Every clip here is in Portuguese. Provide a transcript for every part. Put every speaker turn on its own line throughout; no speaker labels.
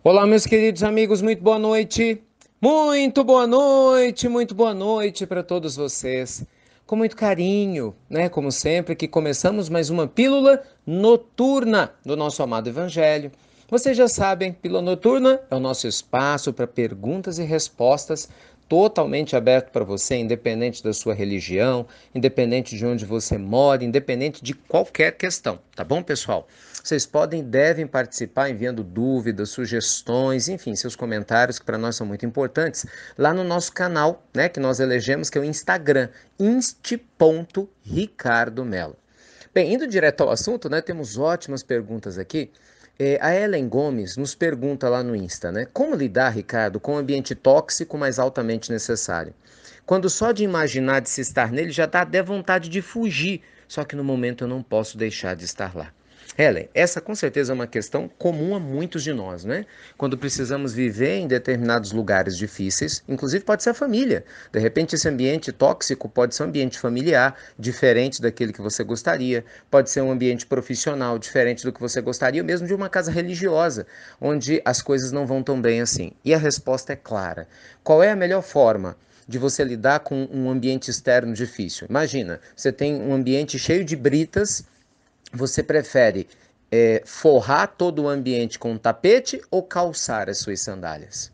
Olá, meus queridos amigos, muito boa noite. Muito boa noite para todos vocês. Com muito carinho, né? Como sempre, que começamos mais uma pílula noturna do nosso amado Evangelho. Vocês já sabem, pílula noturna é o nosso espaço para perguntas e respostas totalmente aberto para você, independente da sua religião, independente de onde você mora, independente de qualquer questão, tá bom, pessoal? Vocês podem e devem participar enviando dúvidas, sugestões, enfim, seus comentários, que para nós são muito importantes, lá no nosso canal, né, que nós elegemos, que é o Instagram, insti.ricardomelo. Bem, indo direto ao assunto, né, temos ótimas perguntas aqui. A Ellen Gomes nos pergunta lá no Insta, né? Como lidar, Ricardo, com um ambiente tóxico, mas altamente necessário? Quando só de imaginar de se estar nele já dá até vontade de fugir, só que no momento eu não posso deixar de estar lá. Ellen, essa com certeza é uma questão comum a muitos de nós, né? Quando precisamos viver em determinados lugares difíceis, inclusive pode ser a família. De repente, esse ambiente tóxico pode ser um ambiente familiar, diferente daquele que você gostaria, pode ser um ambiente profissional, diferente do que você gostaria, ou mesmo de uma casa religiosa, onde as coisas não vão tão bem assim. E a resposta é clara. Qual é a melhor forma de você lidar com um ambiente externo difícil? Imagina, você tem um ambiente cheio de britas. Você prefere forrar todo o ambiente com um tapete ou calçar as suas sandálias?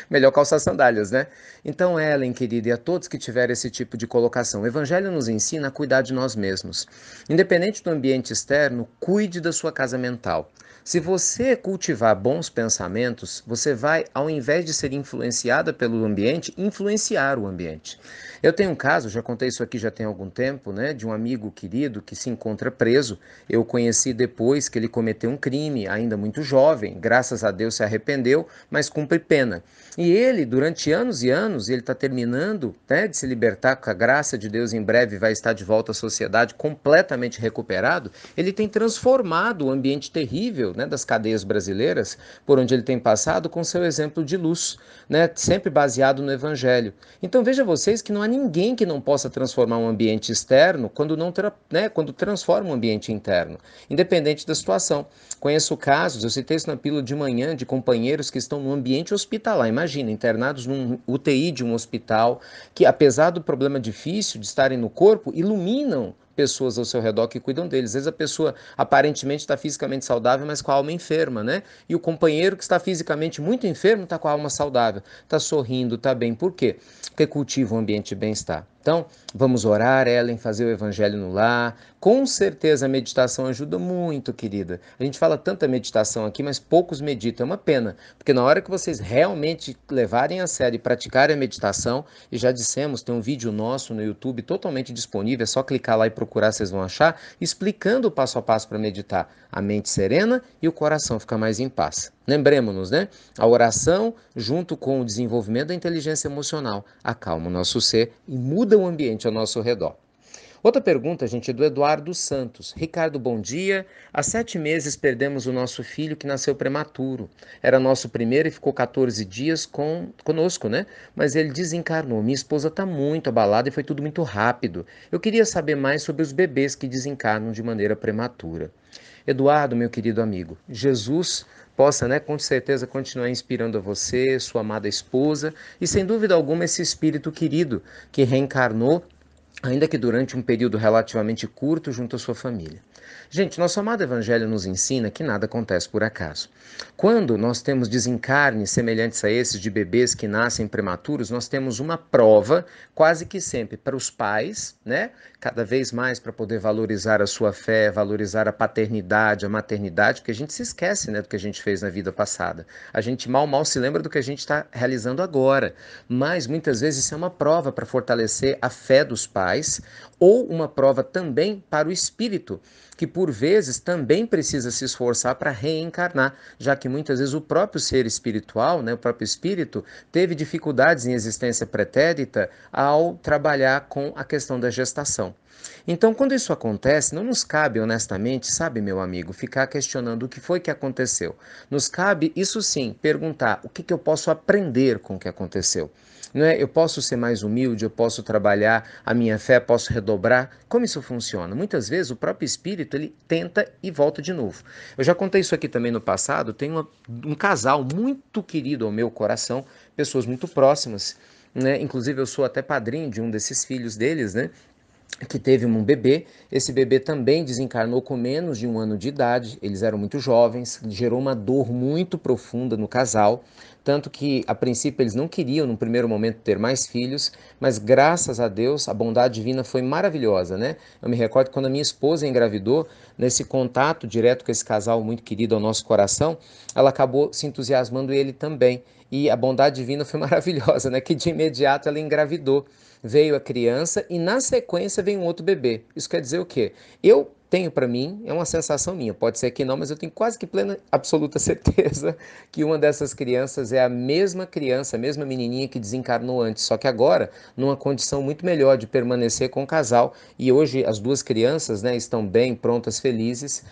Melhor calçar sandálias, né? Então, Ellen, querida, e a todos que tiverem esse tipo de colocação, o Evangelho nos ensina a cuidar de nós mesmos. Independente do ambiente externo, cuide da sua casa mental. Se você cultivar bons pensamentos, você vai, ao invés de ser influenciada pelo ambiente, influenciar o ambiente. Eu tenho um caso, já contei isso aqui já tem algum tempo, né, de um amigo querido que se encontra preso. Eu conheci depois que ele cometeu um crime, ainda muito jovem, graças a Deus se arrependeu, mas cumpre pena. E ele, durante anos e anos, ele está terminando, né, de se libertar com a graça de Deus, em breve vai estar de volta à sociedade completamente recuperado. Ele tem transformado o ambiente terrível, né, das cadeias brasileiras, por onde ele tem passado, com seu exemplo de luz, né, sempre baseado no Evangelho. Então veja vocês que não há ninguém que não possa transformar um ambiente externo quando, não né, quando transforma um ambiente interno, independente da situação. Conheço casos, eu citei isso na pílula de manhã, de companheiros que estão no ambiente hospitalar, imagina, internados num UTI de um hospital, que apesar do problema difícil de estarem no corpo, iluminam pessoas ao seu redor que cuidam deles. Às vezes a pessoa aparentemente está fisicamente saudável, mas com a alma enferma, né? E o companheiro que está fisicamente muito enfermo está com a alma saudável, está sorrindo, está bem. Por quê? Porque cultiva um ambiente de bem-estar. Então, vamos orar, Ellen, fazer o evangelho no lar. Com certeza a meditação ajuda muito, querida. A gente fala tanta meditação aqui, mas poucos meditam. É uma pena, porque na hora que vocês realmente levarem a sério e praticarem a meditação, e já dissemos, tem um vídeo nosso no YouTube totalmente disponível, é só clicar lá e procurar, vocês vão achar, explicando o passo a passo para meditar. A mente serena e o coração fica mais em paz. Lembremos-nos, né? A oração, junto com o desenvolvimento da inteligência emocional, acalma o nosso ser e muda o ambiente ao nosso redor. Outra pergunta, gente, é do Eduardo Santos. Ricardo, bom dia. Há 7 meses perdemos o nosso filho que nasceu prematuro. Era nosso primeiro e ficou 14 dias conosco, né? Mas ele desencarnou. Minha esposa está muito abalada e foi tudo muito rápido. Eu queria saber mais sobre os bebês que desencarnam de maneira prematura. Eduardo, meu querido amigo, Jesus possa, né, com certeza continuar inspirando a você, sua amada esposa e, sem dúvida alguma, esse espírito querido que reencarnou, ainda que durante um período relativamente curto, junto à sua família. Gente, nosso amado Evangelho nos ensina que nada acontece por acaso. Quando nós temos desencarnes semelhantes a esses de bebês que nascem prematuros, nós temos uma prova, quase que sempre, para os pais, né? Cada vez mais para poder valorizar a sua fé, valorizar a paternidade, a maternidade, porque a gente se esquece, né, do que a gente fez na vida passada. A gente mal se lembra do que a gente está realizando agora. Mas muitas vezes isso é uma prova para fortalecer a fé dos pais, ou uma prova também para o espírito, que por vezes também precisa se esforçar para reencarnar, já que muitas vezes o próprio ser espiritual, né, o próprio espírito, teve dificuldades em existência pretérita ao trabalhar com a questão da gestação. Então, quando isso acontece, não nos cabe, honestamente, sabe, meu amigo, ficar questionando o que foi que aconteceu. Nos cabe, isso sim, perguntar o que eu posso aprender com o que aconteceu. Não é? Eu posso ser mais humilde, eu posso trabalhar a minha fé, posso dobrar. Como isso funciona? Muitas vezes o próprio espírito ele tenta e volta de novo. Eu já contei isso aqui também no passado. Tem um casal muito querido ao meu coração, pessoas muito próximas, né? Inclusive eu sou até padrinho de um desses filhos deles, né? Que teve um bebê. Esse bebê também desencarnou com menos de 1 ano de idade. Eles eram muito jovens, gerou uma dor muito profunda no casal. Tanto que, a princípio, eles não queriam, no primeiro momento, ter mais filhos, mas graças a Deus, a bondade divina foi maravilhosa, né? Eu me recordo que quando a minha esposa engravidou, nesse contato direto com esse casal muito querido ao nosso coração, ela acabou se entusiasmando ele também. E a bondade divina foi maravilhosa, né? Que de imediato ela engravidou. Veio a criança e na sequência vem um outro bebê. Isso quer dizer o quê? Eu tenho para mim, é uma sensação minha, pode ser que não, mas eu tenho quase que plena, absoluta certeza que uma dessas crianças é a mesma criança, a mesma menininha que desencarnou antes, só que agora numa condição muito melhor de permanecer com o casal. E hoje as duas crianças, né, estão bem, prontas, felizes,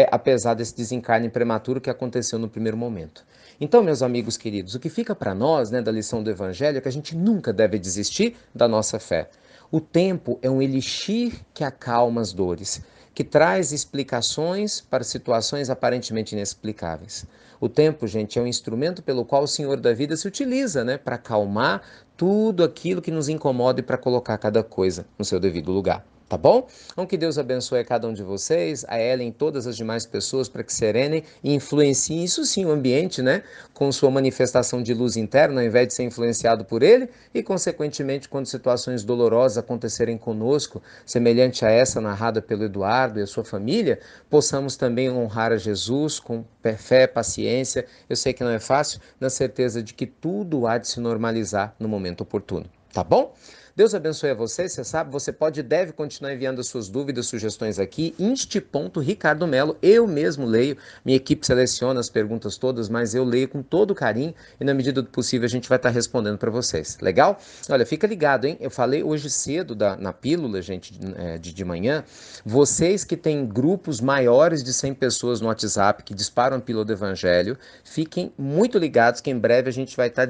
apesar desse desencarne prematuro que aconteceu no primeiro momento. Então, meus amigos queridos, o que fica para nós, né, da lição do Evangelho é que a gente nunca deve desistir da nossa fé. O tempo é um elixir que acalma as dores, que traz explicações para situações aparentemente inexplicáveis. O tempo, gente, é um instrumento pelo qual o Senhor da vida se utiliza, né, para acalmar tudo aquilo que nos incomoda e para colocar cada coisa no seu devido lugar. Tá bom? Então que Deus abençoe a cada um de vocês, a Ellen e todas as demais pessoas para que serenem e influenciem, isso sim, o ambiente, né? Com sua manifestação de luz interna, ao invés de ser influenciado por ele, e consequentemente, quando situações dolorosas acontecerem conosco, semelhante a essa narrada pelo Eduardo e a sua família, possamos também honrar a Jesus com fé, paciência. Eu sei que não é fácil, na certeza de que tudo há de se normalizar no momento oportuno. Tá bom? Deus abençoe a você, você sabe, você pode e deve continuar enviando as suas dúvidas, sugestões aqui, insti.Ricardo Melo, eu mesmo leio, minha equipe seleciona as perguntas todas, mas eu leio com todo carinho e na medida do possível a gente vai estar respondendo para vocês, legal? Olha, fica ligado, hein? Eu falei hoje cedo na pílula, gente, de manhã, vocês que têm grupos maiores de 100 pessoas no WhatsApp que disparam a pílula do Evangelho, fiquem muito ligados que em breve a gente vai estar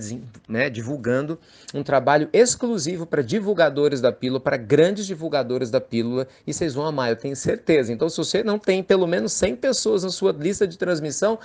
divulgando um trabalho exclusivo para divulgadores da pílula, para grandes divulgadores da pílula, e vocês vão amar, eu tenho certeza. Então, se você não tem pelo menos 100 pessoas na sua lista de transmissão,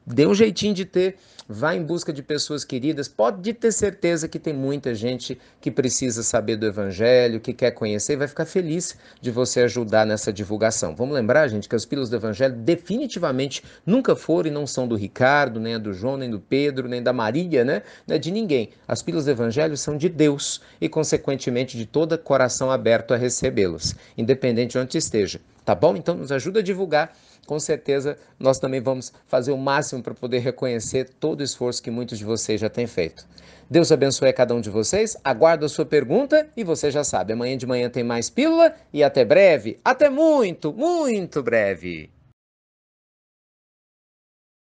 dê um jeitinho de ter, vá em busca de pessoas queridas, pode ter certeza que tem muita gente que precisa saber do Evangelho, que quer conhecer e vai ficar feliz de você ajudar nessa divulgação. Vamos lembrar, gente, que as pílulas do Evangelho definitivamente nunca foram e não são do Ricardo, nem a do João, nem do Pedro, nem da Maria, né? Não é de ninguém. As pílulas do Evangelho são de Deus e, consequentemente, de todo coração aberto a recebê-las, independente de onde esteja. Tá bom? Então, nos ajuda a divulgar. Com certeza, nós também vamos fazer o máximo para poder reconhecer todo o esforço que muitos de vocês já têm feito. Deus abençoe a cada um de vocês, aguardo a sua pergunta e você já sabe, amanhã de manhã tem mais pílula e até breve, até muito, muito breve.